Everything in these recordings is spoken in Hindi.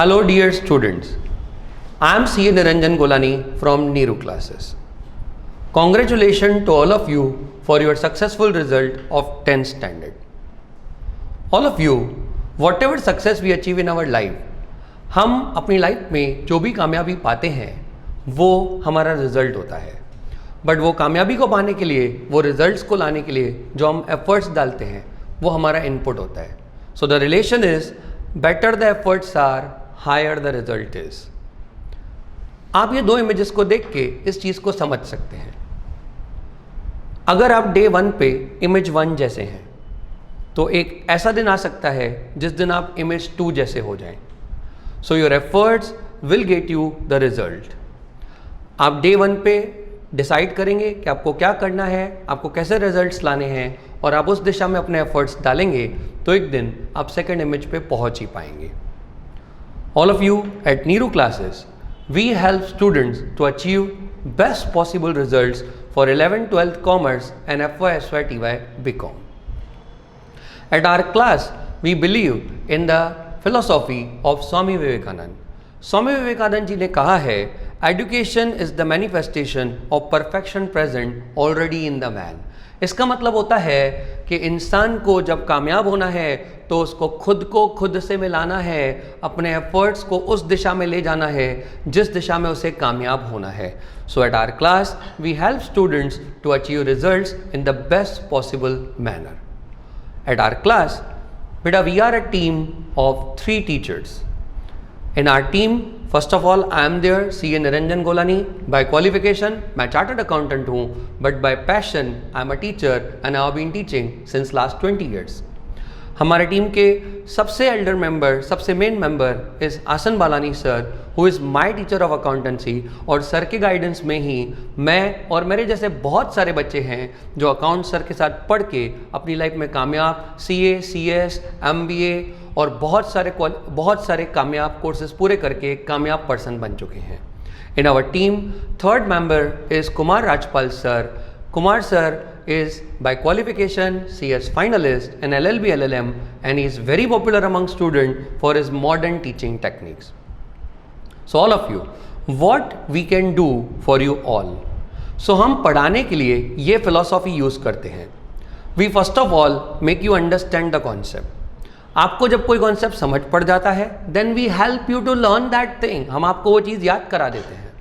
Hello dear students, I am CA Niranjan Golani from Neeru classes. Congratulations to all of you for your successful result of 10th standard. All of you, whatever success we achieve in our life, हम अपनी लाइफ में जो भी कामयाबी पाते हैं वो हमारा रिजल्ट होता है. बट वो कामयाबी को पाने के लिए, वो रिजल्ट्स को लाने के लिए जो हम एफर्ट्स डालते हैं वो हमारा इनपुट होता है. So the relation is better the efforts are, higher the result is. आप ये दो इमेजेस को देख के इस चीज़ को समझ सकते हैं. अगर आप डे 1 पे इमेज 1 जैसे हैं तो एक ऐसा दिन आ सकता है जिस दिन आप इमेज 2 जैसे हो जाएं. So your efforts will get you the result. आप डे 1 पे डिसाइड करेंगे कि आपको क्या करना है, आपको कैसे रिजल्ट्स लाने हैं और आप उस दिशा में अपने एफर्ट्स डालेंगे तो एक दिन आप सेकेंड इमेज पे पहुंच ही पाएंगे. All of you at Neeru classes, we help students to achieve best possible results for 11th 12th commerce and FY SY TY BCom. At our class we believe in the philosophy of Swami Vivekanand. Swami Vivekanand ji ने कहा है, education is the manifestation of perfection present already in the man. इसका मतलब होता है कि इंसान को जब कामयाब होना है तो उसको खुद से मिलाना है, अपने एफर्ट्स को उस दिशा में ले जाना है जिस दिशा में उसे कामयाब होना है. So at our class we help students to achieve results in the best possible manner. At our class बेटा we are a team of 3 teachers. In our team, first of all, I am there, CA Niranjan Golani. By qualification, मैं चार्टर्ड अकाउंटेंट हूँ, but by passion, I am a teacher and I have been teaching since last 20 years. हमारे टीम के सबसे एल्डर मेंबर, सबसे मेन मेंबर इस आसन Balani sir, who is my teacher of accountancy. और सर के गाइडेंस में ही मैं और मेरे जैसे बहुत सारे बच्चे हैं जो अकाउंट सर के साथ पढ़ के अपनी लाइफ में कामयाब CA, CS, MBA और बहुत सारे कामयाब कोर्सेज पूरे करके कामयाब पर्सन बन चुके हैं. In our team third member is Kumar Rajpal sir. Kumar sir is by qualification CS finalist and LLB LLM and he is very popular among students for his modern teaching techniques. So all of you, what we can do for you all? So हम पढ़ाने के लिए ये philosophy use करते हैं. We first of all make you understand the concept. आपको जब कोई कॉन्सेप्ट समझ पड़ जाता है then we help you to learn that thing. हम आपको वो चीज़ याद करा देते हैं.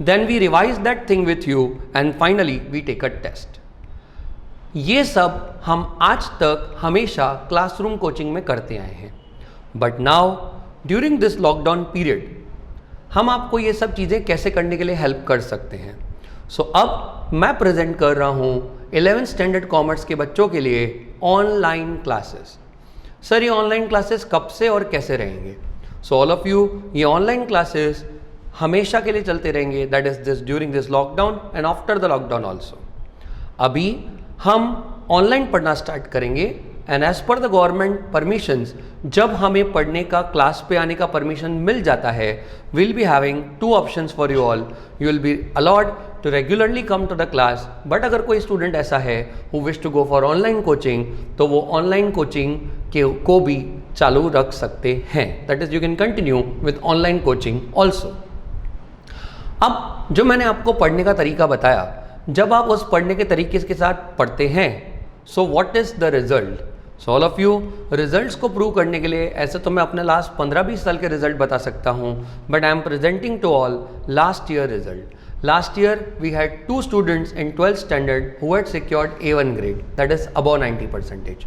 Then we revise that thing with you and finally we take a test. ये सब हम आज तक हमेशा क्लासरूम कोचिंग में करते आए हैं. But now during this lockdown period हम आपको ये सब चीज़ें कैसे करने के लिए हेल्प कर सकते हैं. सो अब मैं प्रेजेंट कर रहा हूँ 11th स्टैंडर्ड कॉमर्स के बच्चों के लिए ऑनलाइन क्लासेस. सर ये ऑनलाइन क्लासेस कब से और कैसे रहेंगे? सो ऑल ऑफ यू, ये ऑनलाइन क्लासेस हमेशा के लिए चलते रहेंगे. That is this during this lockdown and after the lockdown also. अभी हम ऑनलाइन पढ़ना स्टार्ट करेंगे and as per the government permissions, जब हमें पढ़ने का क्लास पे आने का परमिशन मिल जाता है, will be having 2 options for you all. You will be allowed to regularly come to the class. But अगर कोई स्टूडेंट ऐसा है who wish to go for online coaching तो वो ऑनलाइन कोचिंग को भी चालू रख सकते हैं. That is you can continue with online coaching also. अब जो मैंने आपको पढ़ने का तरीका बताया, जब आप उस पढ़ने के तरीके के साथ पढ़ते हैं, so what is the result? So all of you, results को प्रूव करने के लिए ऐसे तो मैं अपने लास्ट 15-20 साल के रिजल्ट बता सकता हूँ, but I am presenting to all last year result. Last year we had 2 students in 12th standard who had secured A1 grade, that is above 90%.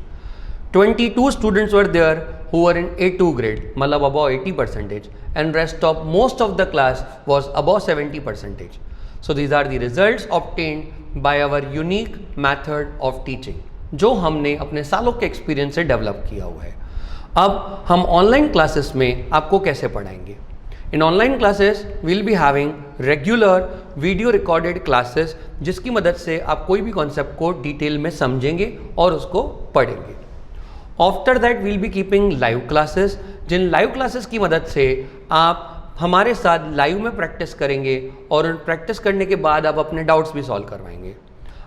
22 students were there who were in A2 grade, मतलब above 80%, and rest of most of the class was above 70%. So these are the results obtained by our unique method of teaching, जो हमने अपने सालों के एक्सपीरियंस से डेवलप किया हुआ है. अब हम ऑनलाइन क्लासेस में आपको कैसे पढ़ाएंगे? In online classes will be having regular video recorded classes, जिसकी मदद से आप कोई भी कॉन्सेप्ट को डिटेल में समझेंगे और उसको पढ़ेंगे. After that will be keeping live classes, जिन लाइव क्लासेस की मदद से आप हमारे साथ लाइव में प्रैक्टिस करेंगे और प्रैक्टिस करने के बाद आप अपने डाउट्स भी सॉल्व करवाएंगे.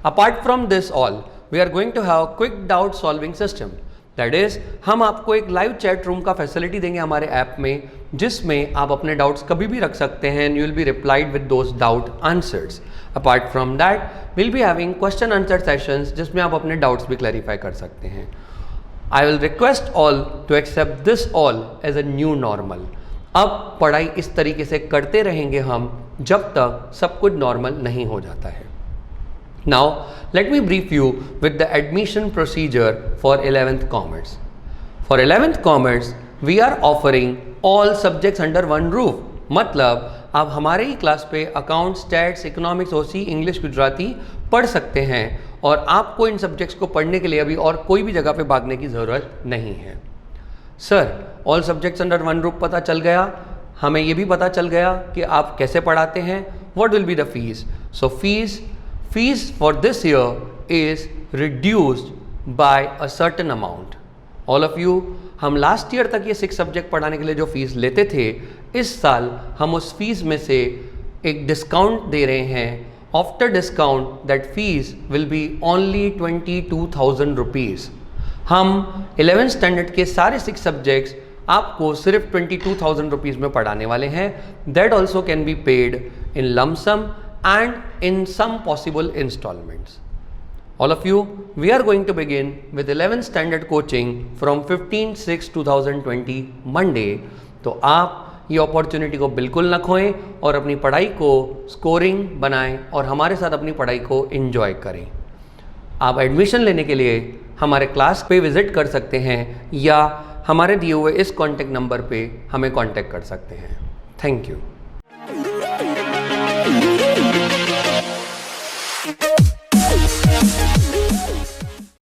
Apart from this all, we are going to have quick doubt solving system. That is हम आपको एक लाइव चैट रूम का फैसिलिटी देंगे हमारे ऐप में, जिसमें आप अपने डाउट्स कभी भी रख सकते हैं and you will be replied with those doubt answers. Apart from that will be having question answer sessions जिसमें आप अपने डाउट्स भी क्लैरिफाई कर सकते हैं। I will request all to accept this all as a new normal. अब पढ़ाई इस तरीके से करते रहेंगे हम जब तक सब कुछ नॉर्मल नहीं हो जाता है। Now, let me brief you with the admission procedure for 11th Commerce. For 11th Commerce, we are offering all subjects under one roof. मतलब आप हमारे ही क्लास पे अकाउंट, स्टैट्स, इकोनॉमिक्स, ओसी, इंग्लिश, गुजराती पढ़ सकते हैं और आपको इन सब्जेक्ट्स को पढ़ने के लिए अभी और कोई भी जगह पे भागने की ज़रूरत नहीं है। Sir, all subjects under one roof पता चल गया, हमें ये भी पता चल गया कि आप कैसे पढ़ाते हैं। What will be the fees? So fees for this year is reduced by a certain amount. All of you, हम लास्ट ईयर तक ये 6 सब्जेक्ट पढ़ाने के लिए जो फीस लेते थे, इस साल हम उस फीस में से एक डिस्काउंट दे रहे हैं। After discount that fees will be only 22,000 rupees. हम 11th स्टैंडर्ड के सारे 6 सब्जेक्ट्स आपको सिर्फ 22,000 रुपीज़ में पढ़ाने वाले हैं। That also can be paid in lump sum and in some possible installments. All of you, we are going to begin with 11th standard coaching from 15/6/2020 Monday. तो आप ये अपॉर्चुनिटी को बिल्कुल ना खोएं और अपनी पढ़ाई को स्कोरिंग बनाएं और हमारे साथ अपनी पढ़ाई को एंजॉय करें। आप एडमिशन लेने के लिए हमारे क्लास पे विजिट कर सकते हैं या हमारे दिए हुए इस कॉन्टैक्ट नंबर पे हमें कॉन्टैक्ट कर सकते हैं। Thank you.